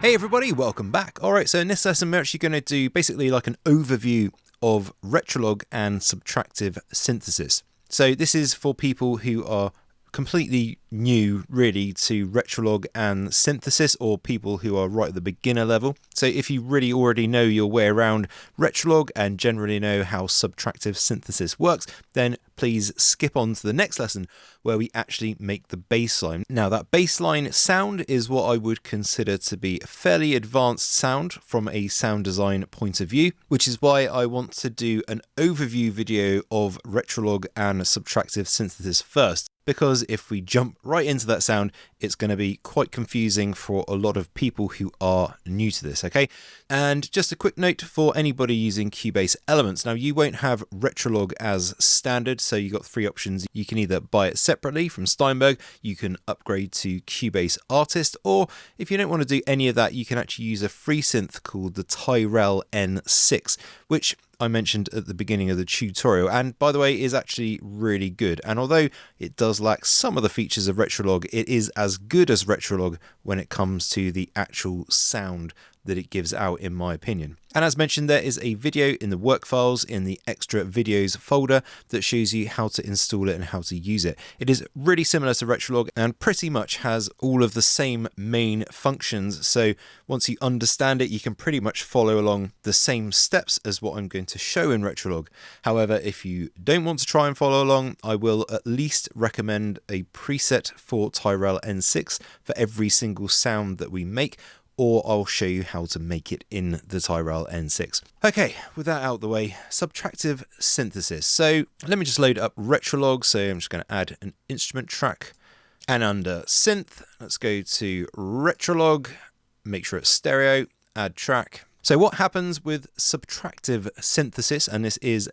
Hey everybody, welcome back. Alright, so in this lesson we're actually going to do basically like an overview of retrolog and subtractive synthesis. So this is for people who are completely new really to retrolog and synthesis, or people who are right at the beginner level. So if you really already know your way around retrolog and generally know how subtractive synthesis works, then please skip on to the next lesson where we actually make the bassline. Now that bassline sound is what I would consider to be a fairly advanced sound from a sound design point of view, which is why I want to do an overview video of retrolog and subtractive synthesis first. Because if we jump right into that sound, it's going to be quite confusing for a lot of people who are new to this, okay? And just a quick note for anybody using Cubase Elements. Now, you won't have retrolog as standard, so you've got three options. You can either buy it separately from Steinberg, you can upgrade to Cubase Artist, or if you don't want to do any of that, you can actually use a free synth called the Tyrell N6, which I mentioned at the beginning of the tutorial, and by the way is actually really good. And although it does lack some of the features of retrolog, it is as good as retrolog when it comes to the actual sound that it gives out, in my opinion. And as mentioned, there is a video in the work files in the extra videos folder that shows you how to install it and how to use it. It is really similar to retrolog and pretty much has all of the same main functions. So once you understand it, you can pretty much follow along the same steps as what I'm going to show in retrolog. However, if you don't want to try and follow along, I will at least recommend a preset for Tyrell N6 for every single sound that we make, or I'll show you how to make it in the Tyrell N6. Okay, with that out of the way, subtractive synthesis. So let me just load up retrolog. So I'm just going to add an instrument track, and under synth, let's go to retrolog, make sure it's stereo, add track. So what happens with subtractive synthesis, and this is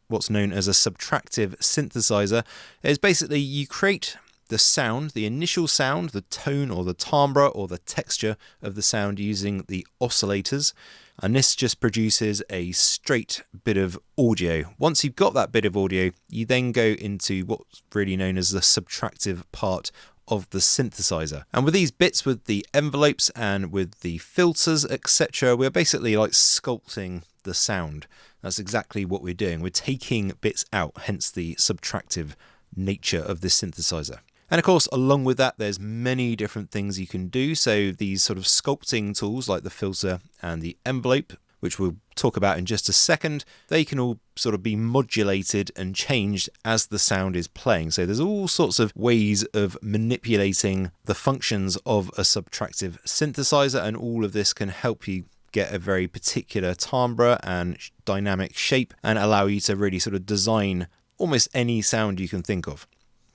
what's known as a subtractive synthesizer, is basically you create the sound, the initial sound, the tone or the timbre or the texture of the sound using the oscillators, and this just produces a straight bit of audio. Once you've got that bit of audio, you then go into what's really known as the subtractive part of the synthesizer. And with these bits, with the envelopes and with the filters, etc., we're basically like sculpting the sound. That's exactly what we're doing. We're taking bits out, hence the subtractive nature of this synthesizer. And of course, along with that, there's many different things you can do. So these sort of sculpting tools like the filter and the envelope, which we'll talk about in just a second, they can all sort of be modulated and changed as the sound is playing. So there's all sorts of ways of manipulating the functions of a subtractive synthesizer, and all of this can help you get a very particular timbre and dynamic shape and allow you to really sort of design almost any sound you can think of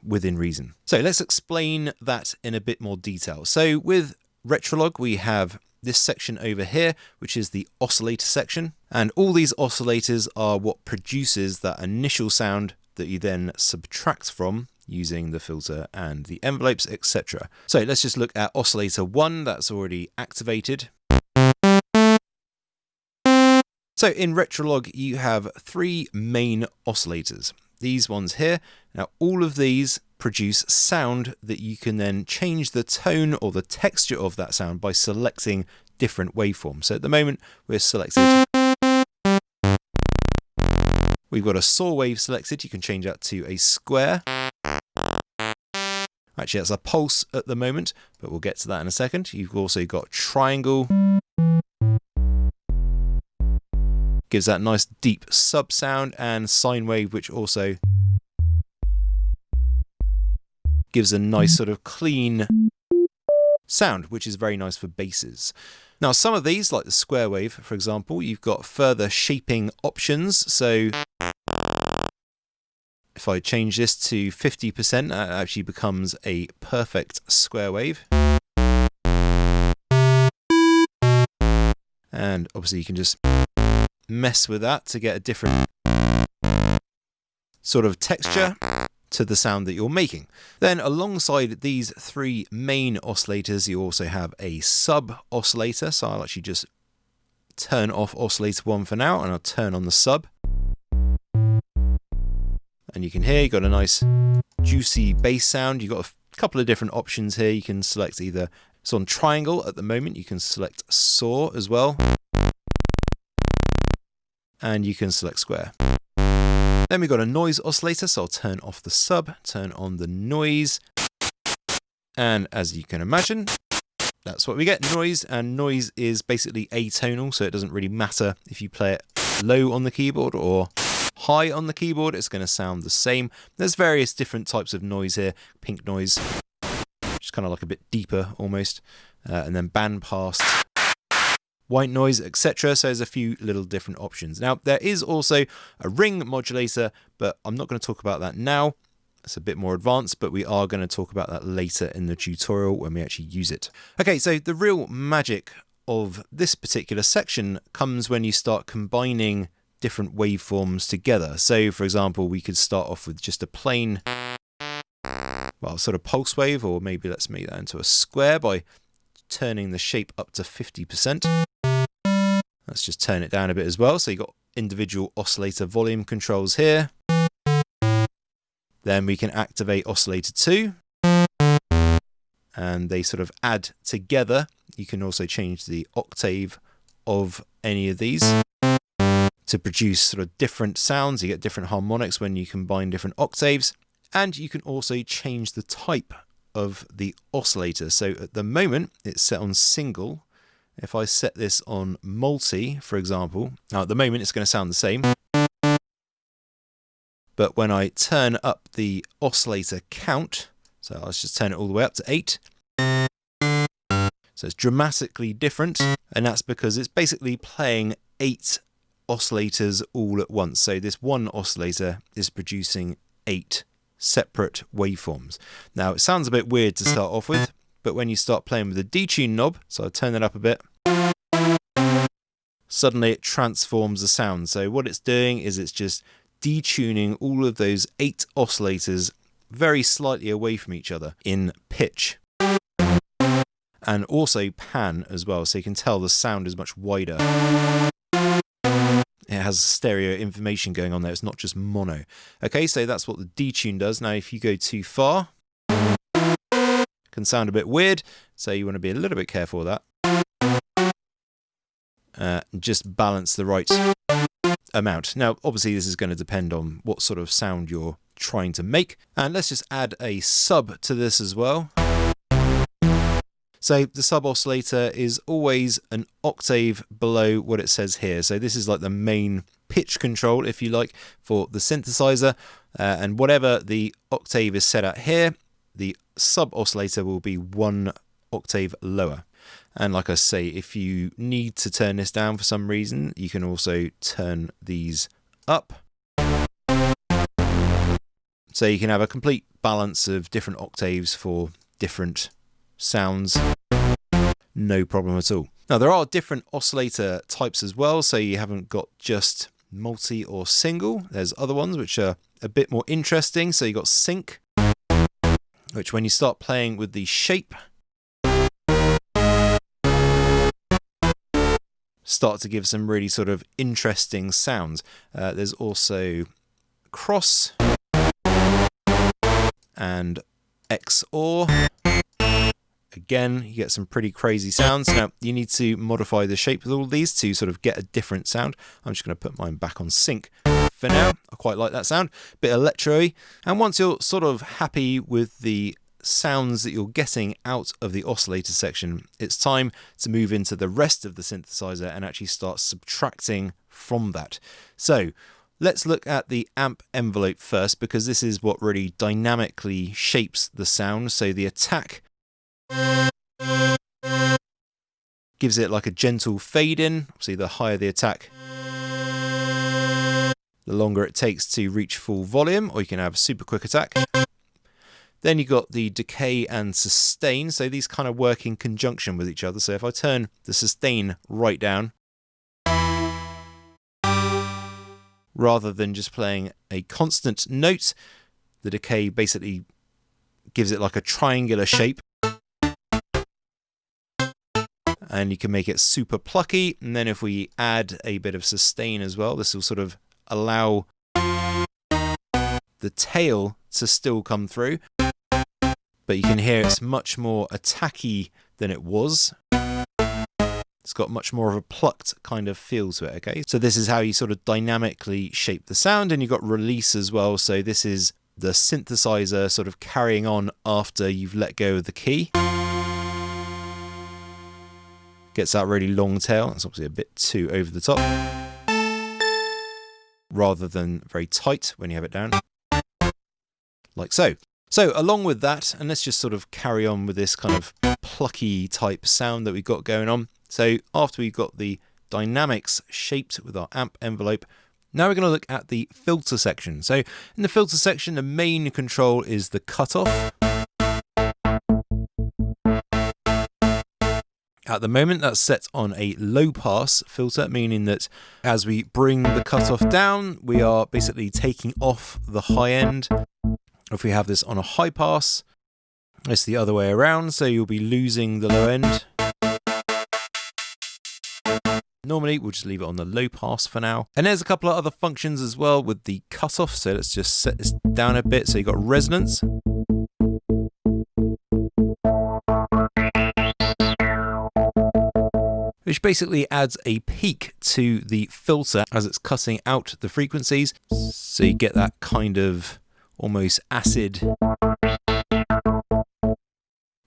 within reason. So let's explain that in a bit more detail. So with retrolog, we have this section over here, which is the oscillator section. And all these oscillators are what produces that initial sound that you then subtract from using the filter and the envelopes, etc. So let's just look at oscillator 1, that's already activated. So in retrolog, you have three main oscillators. These ones here. Now all of these produce sound that you can then change the tone or the texture of that sound by selecting different waveforms. So at the moment we're selected. We've got a saw wave selected. You can change that to a square. Actually that's a pulse at the moment, but we'll get to that in a second. You've also got triangle. Gives that nice deep sub sound, and sine wave, which also gives a nice sort of clean sound, which is very nice for basses. Now some of these, like the square wave for example, you've got further shaping options. So if I change this to 50%, that actually becomes a perfect square wave. And obviously you can just mess with that to get a different sort of texture to the sound that you're making. Then alongside these three main oscillators, you also have a sub oscillator. So I'll actually just turn off oscillator 1 for now, and I'll turn on the sub. And you can hear you've got a nice juicy bass sound. You've got a couple of different options here. You can select either So on triangle at the moment, you can select saw as well. And you can select square. Then we've got a noise oscillator, so I'll turn off the sub, turn on the noise. And as you can imagine, that's what we get, noise. And noise is basically atonal, so it doesn't really matter if you play it low on the keyboard or high on the keyboard, it's going to sound the same. There's various different types of noise here. Pink noise, which is kind of like a bit deeper almost. And then bandpass, white noise, etc. So there's a few little different options. Now, there is also a ring modulator, but I'm not going to talk about that now. It's a bit more advanced, but we are going to talk about that later in the tutorial when we actually use it. Okay, so the real magic of this particular section comes when you start combining different waveforms together. So, for example, we could start off with just a plain, well, sort of pulse wave, or maybe let's make that into a square by turning the shape up to 50%. Let's just turn it down a bit as well. So you've got individual oscillator volume controls here. Then we can activate oscillator 2. And they sort of add together. You can also change the octave of any of these to produce sort of different sounds. You get different harmonics when you combine different octaves. And you can also change the type of the oscillator. So at the moment, it's set on single. If I set this on multi, for example, now at the moment it's going to sound the same. But when I turn up the oscillator count, so let's just turn it all the way up to 8. So it's dramatically different, and that's because it's basically playing 8 oscillators all at once. So this one oscillator is producing 8 separate waveforms. Now it sounds a bit weird to start off with, but when you start playing with the detune knob, so I'll turn that up a bit, suddenly it transforms the sound. So what it's doing is it's just detuning all of those 8 oscillators very slightly away from each other in pitch. And also pan as well, so you can tell the sound is much wider. It has stereo information going on there, it's not just mono. Okay, so that's what the detune does. Now if you go too far, it can sound a bit weird, so you want to be a little bit careful with that. Just balance the right amount. Now obviously this is going to depend on what sort of sound you're trying to make. And let's just add a sub to this as well. So the sub oscillator is always an octave below what it says here. So this is like the main pitch control, if you like, for the synthesizer. And whatever the octave is set at here, the sub oscillator will be 1 octave lower. And like I say, if you need to turn this down for some reason, you can also turn these up. So you can have a complete balance of different octaves for different sounds, no problem at all. Now there are different oscillator types as well, so you haven't got just multi or single. There's other ones which are a bit more interesting. So you've got sync, which when you start playing with the shape, start to give some really sort of interesting sounds. There's also cross and XOR. Again, you get some pretty crazy sounds. Now, you need to modify the shape of all of these to sort of get a different sound. I'm just going to put mine back on sync for now. I quite like that sound. Bit electro-y. And once you're sort of happy with the sounds that you're getting out of the oscillator section, it's time to move into the rest of the synthesizer and actually start subtracting from that. So let's look at the amp envelope first, because this is what really dynamically shapes the sound. So the attack gives it like a gentle fade in. Obviously the higher the attack, the longer it takes to reach full volume, or you can have a super quick attack. Then you've got the decay and sustain, so these kind of work in conjunction with each other. So if I turn the sustain right down, rather than just playing a constant note, the decay basically gives it like a triangular shape. And you can make it super plucky. And then if we add a bit of sustain as well, this will sort of allow the tail to still come through. But you can hear it's much more attacky than it was. It's got much more of a plucked kind of feel to it, okay? So this is how you sort of dynamically shape the sound, and you've got release as well. So this is the synthesizer sort of carrying on after you've let go of the key. Gets that really long tail. It's obviously a bit too over the top, rather than very tight when you have it down, like so. So along with that, and let's just sort of carry on with this kind of plucky type sound that we've got going on. So after we've got the dynamics shaped with our amp envelope, now we're going to look at the filter section. So in the filter section, the main control is the cutoff. At the moment, that's set on a low pass filter, meaning that as we bring the cutoff down, we are basically taking off the high end. If we have this on a high pass, it's the other way around, so you'll be losing the low end. Normally, we'll just leave it on the low pass for now. And there's a couple of other functions as well with the cutoff, so let's just set this down a bit. So you've got resonance. Which basically adds a peak to the filter as it's cutting out the frequencies. So you get that kind of almost acid,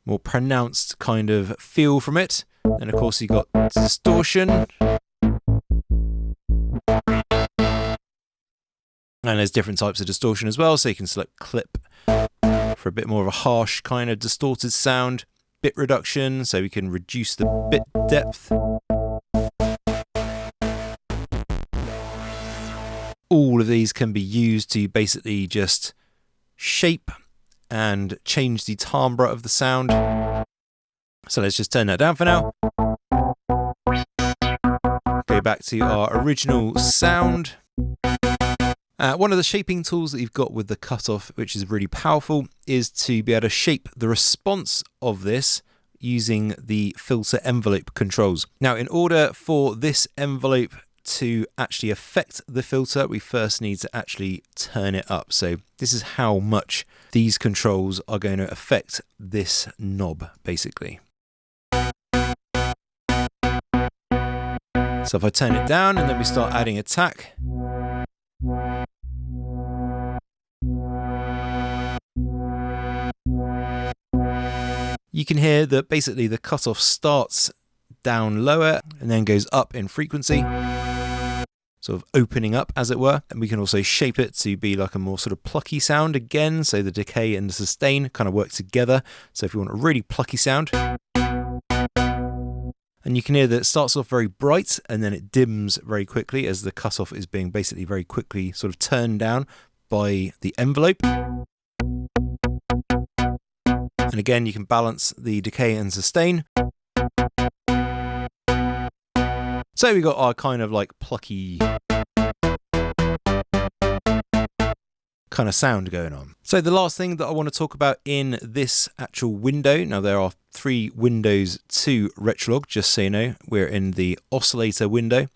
more pronounced kind of feel from it. And of course you've got distortion. And there's different types of distortion as well. So you can select clip for a bit more of a harsh kind of distorted sound. Bit reduction, so we can reduce the bit depth. All of these can be used to basically just shape and change the timbre of the sound. So let's just turn that down for now. Go back to our original sound. One of the shaping tools that you've got with the cutoff, which is really powerful, is to be able to shape the response of this using the filter envelope controls. Now, in order for this envelope to actually affect the filter, we first need to actually turn it up. So this is how much these controls are going to affect this knob, basically. So if I turn it down and then we start adding attack, you can hear that basically the cutoff starts down lower and then goes up in frequency, sort of opening up as it were. And we can also shape it to be like a more sort of plucky sound again, so the decay and the sustain kind of work together. So if you want a really plucky sound, and you can hear that it starts off very bright and then it dims very quickly as the cutoff is being basically very quickly sort of turned down by the envelope. And again, you can balance the decay and sustain. So we got our kind of like plucky kind of sound going on. So the last thing that I want to talk about in this actual window, now there are 3 windows to Retrolog, just so you know. We're in the Oscillator window,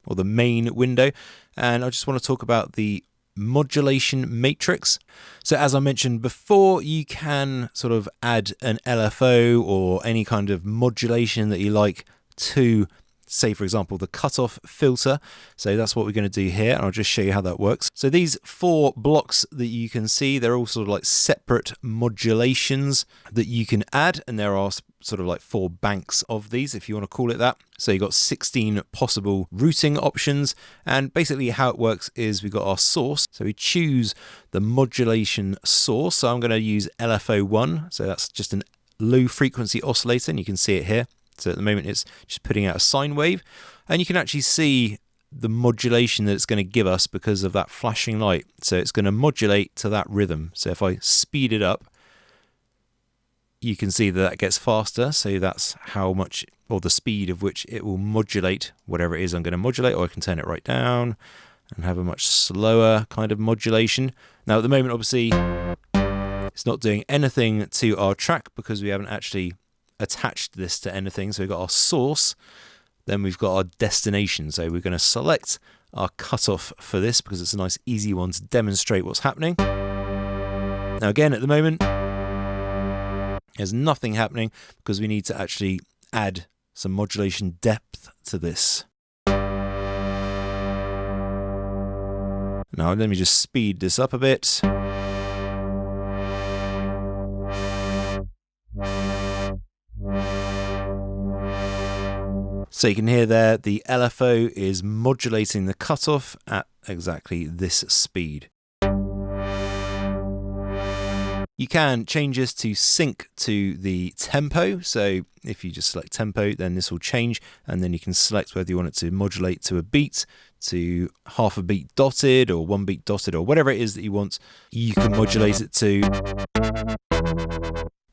or the main window, and I just want to talk about the modulation matrix. So as I mentioned before, you can sort of add an LFO or any kind of modulation that you like to, say for example, the cutoff filter. So that's what we're going to do here, and I'll just show you how that works. So these 4 blocks that you can see, they're all sort of like separate modulations that you can add, and there are sort of like 4 banks of these, if you want to call it that. So you've got 16 possible routing options, and basically how it works is we've got our source. So we choose the modulation source. So I'm going to use LFO1, so that's just a low frequency oscillator, and you can see it here. So at the moment it's just putting out a sine wave, and you can actually see the modulation that it's going to give us because of that flashing light. So it's going to modulate to that rhythm. So if I speed it up, you can see that that gets faster. So that's how much, or the speed of which it will modulate whatever it is I'm going to modulate, or I can turn it right down and have a much slower kind of modulation. Now at the moment, obviously, it's not doing anything to our track because we haven't actually attached this to anything. So we've got our source, then we've got our destination. So we're going to select our cutoff for this because it's a nice easy one to demonstrate what's happening. Now again, at the moment, There's nothing happening because we need to actually add some modulation depth to this. Now let me just speed this up a bit. So you can hear there the LFO is modulating the cutoff at exactly this speed. You can change this to sync to the tempo. So if you just select tempo, then this will change, and then you can select whether you want it to modulate to a beat, to half a beat dotted, or 1 beat dotted, or whatever it is that you want. You can modulate it to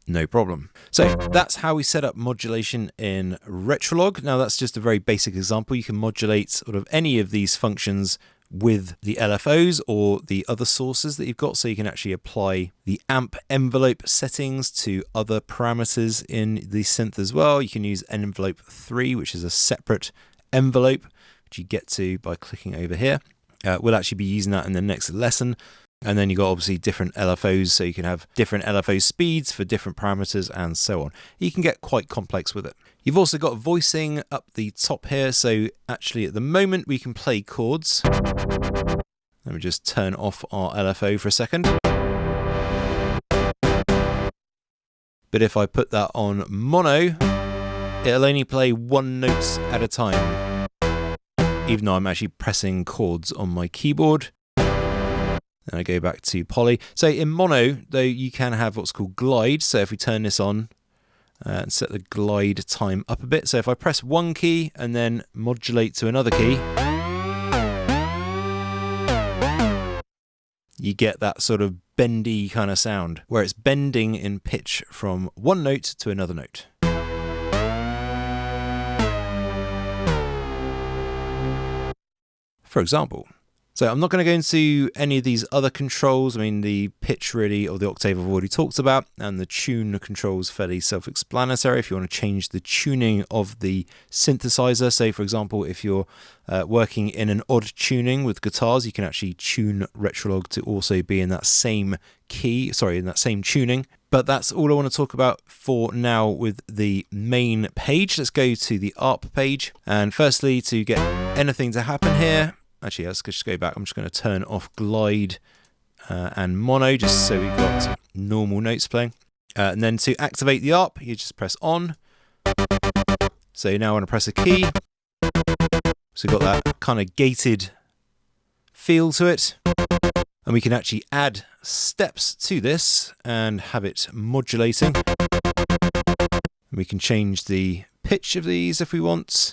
no problem. So that's how we set up modulation in Retrolog. Now that's just a very basic example. You can modulate sort of any of these functions with the LFOs or the other sources that you've got, so you can actually apply the amp envelope settings to other parameters in the synth as well. You can use envelope 3, which is a separate envelope, which you get to by clicking over here. We'll actually be using that in the next lesson. And then you've got obviously different LFOs, so you can have different LFO speeds for different parameters and so on. You can get quite complex with it. You've also got voicing up the top here, so actually at the moment we can play chords. Let me just turn off our LFO for a second. But if I put that on mono, it'll only play 1 note at a time, even though I'm actually pressing chords on my keyboard. And I go back to poly. So in mono, though, you can have what's called glide. So if we turn this on and set the glide time up a bit. So if I press 1 key and then modulate to another key, you get that sort of bendy kind of sound, where it's bending in pitch from 1 note to another note. For example. So I'm not going to go into any of these other controls. I mean, the pitch really, or the octave I've already talked about, and the tune controls fairly self-explanatory. If you want to change the tuning of the synthesizer, say for example, if you're working in an odd tuning with guitars, you can actually tune Retrolog to also be in that same key, in that same tuning. But that's all I want to talk about for now with the main page. Let's go to the ARP page. And firstly, to get anything to happen here, actually, let's just go back. I'm just going to turn off glide and mono, just so we've got normal notes playing. And then to activate the ARP, you just press on. So now I want to press a key. So we've got that kind of gated feel to it. And we can actually add steps to this and have it modulating. And we can change the pitch of these if we want.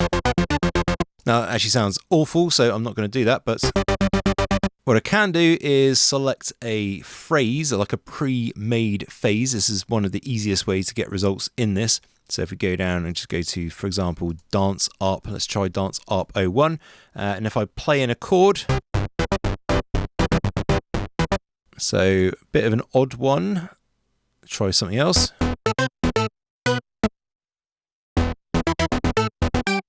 Now, that actually sounds awful, so I'm not going to do that, but what I can do is select a phrase, like a pre-made phase. This is one of the easiest ways to get results in this. So if we go down and just go to, for example, Dance ARP, let's try Dance ARP 01. And if I play in a chord, so a bit of an odd one, try something else.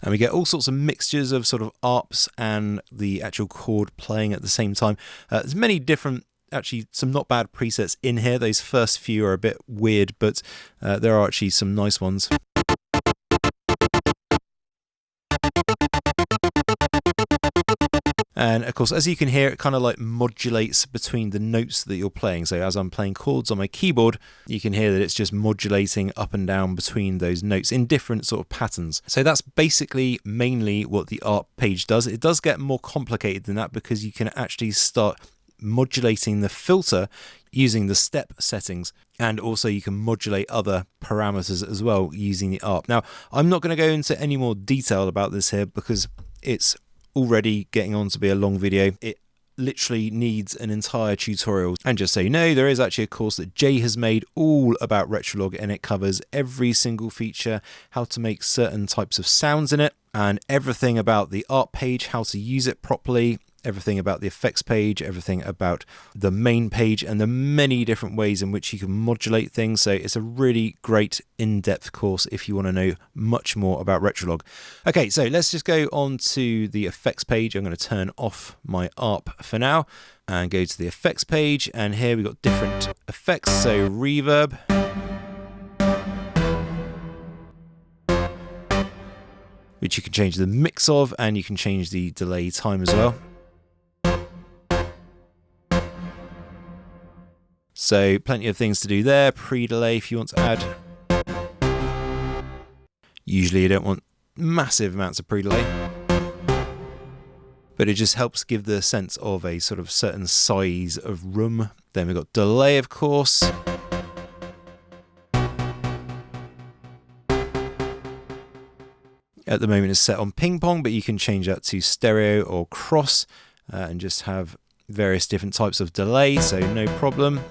And we get all sorts of mixtures of sort of ARPs and the actual chord playing at the same time. There's many different, actually some not bad presets in here. Those first few are a bit weird, but there are actually some nice ones. And of course, as you can hear, it kind of like modulates between the notes that you're playing. So as I'm playing chords on my keyboard, you can hear that it's just modulating up and down between those notes in different sort of patterns. So that's basically mainly what the ARP page does. It does get more complicated than that because you can actually start modulating the filter using the step settings, and also you can modulate other parameters as well using the ARP. Now, I'm not going to go into any more detail about this here because it's already getting on to be a long video. It literally needs an entire tutorial. And just so you know, there is actually a course that Jay has made all about Retrolog, and it covers every single feature, how to make certain types of sounds in it, and everything about the ARP page, how to use it properly, everything about the effects page, everything about the main page, and the many different ways in which you can modulate things. So it's a really great in-depth course if you want to know much more about Retrolog. Okay, so let's just go on to the effects page. I'm going to turn off my ARP for now and go to the effects page, and here we've got different effects. So reverb, which you can change the mix of, and you can change the delay time as well. So plenty of things to do there. Pre-delay if you want to add. Usually you don't want massive amounts of pre-delay, but it just helps give the sense of a sort of certain size of room. Then we've got delay, of course. At the moment it's set on ping pong, but you can change that to stereo or cross and just have various different types of delay, so no problem.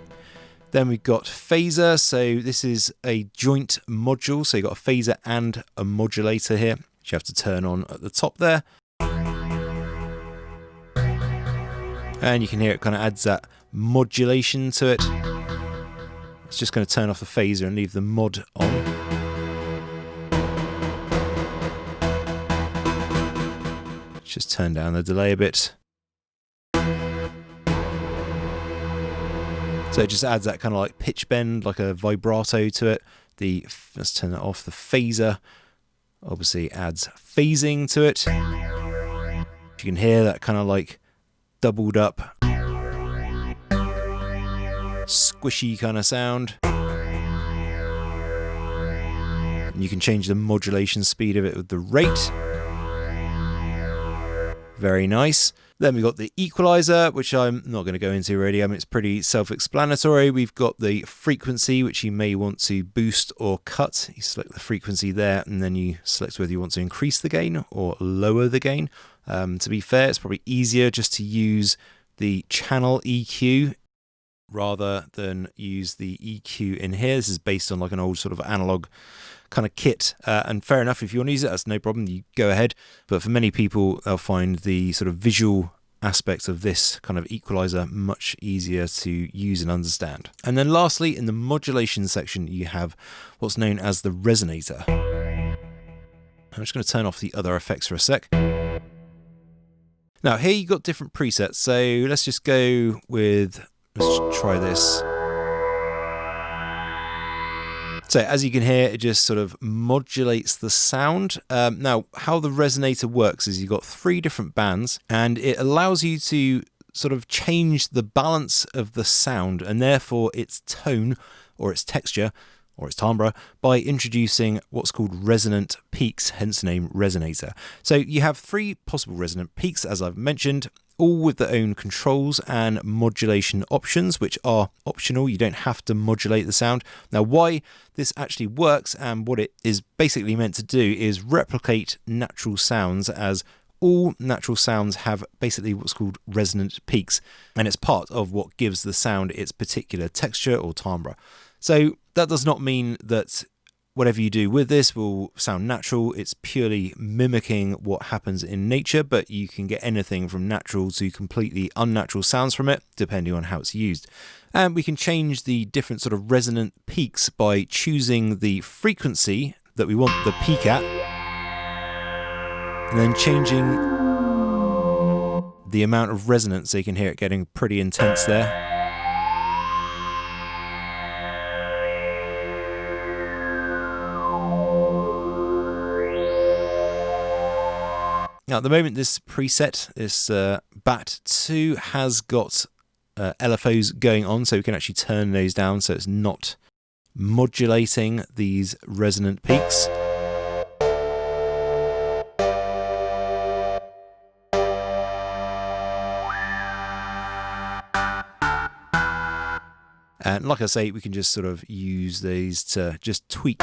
Then we've got phaser, so this is a joint module, so you've got a phaser and a modulator here, which you have to turn on at the top there. And you can hear it kind of adds that modulation to it. It's just going to turn off the phaser and leave the mod on. Just turn down the delay a bit. So it just adds that kind of like pitch bend, like a vibrato to it. Let's turn that off. The phaser obviously adds phasing to it. You can hear that kind of like doubled up, squishy kind of sound. And you can change the modulation speed of it with the rate. Very nice. Then we've got the equalizer, which I'm not going to go into really. I mean, it's pretty self-explanatory. We've got the frequency, which you may want to boost or cut. You select the frequency there, and then you select whether you want to increase the gain or lower the gain. To be fair, it's probably easier just to use the channel EQ rather than use the EQ in here. This is based on like an old sort of analog kind of kit, and fair enough, if you want to use it, that's no problem, you go ahead. But for many people, they'll find the sort of visual aspects of this kind of equalizer much easier to use and understand. And then lastly, in the modulation section, you have what's known as the resonator. I'm just going to turn off the other effects for a sec. Now here you've got different presets, so let's just go with, let's try this. So as you can hear, it just sort of modulates the sound. Now, how the resonator works is you've got 3 different bands, and it allows you to sort of change the balance of the sound and therefore its tone or its texture or its timbre by introducing what's called resonant peaks, hence the name resonator. So you have 3 possible resonant peaks, as I've mentioned, all with their own controls and modulation options, which are optional. You don't have to modulate the sound. Now, why this actually works and what it is basically meant to do is replicate natural sounds, as all natural sounds have basically what's called resonant peaks, and it's part of what gives the sound its particular texture or timbre. So that does not mean that whatever you do with this will sound natural. It's purely mimicking what happens in nature, but you can get anything from natural to completely unnatural sounds from it, depending on how it's used. And we can change the different sort of resonant peaks by choosing the frequency that we want the peak at, and then changing the amount of resonance, so you can hear it getting pretty intense there. Now, at the moment, this preset, this BAT2, has got LFOs going on, so we can actually turn those down so it's not modulating these resonant peaks. And like I say, we can just sort of use these to just tweak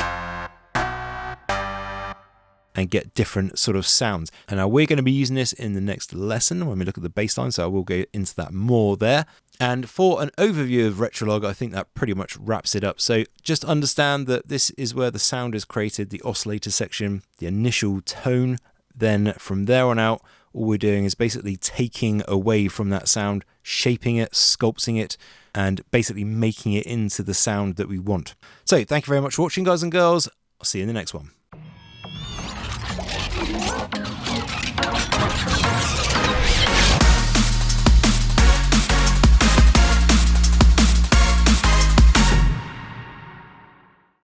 and get different sort of sounds. And now we're going to be using this in the next lesson when we look at the bass line, so I will go into that more there. And for an overview of Retrolog, I think that pretty much wraps it up. So just understand that this is where the sound is created, the oscillator section, the initial tone. Then from there on out, all we're doing is basically taking away from that sound, shaping it, sculpting it, and basically making it into the sound that we want. So thank you very much for watching, guys and girls. I'll see you in the next one.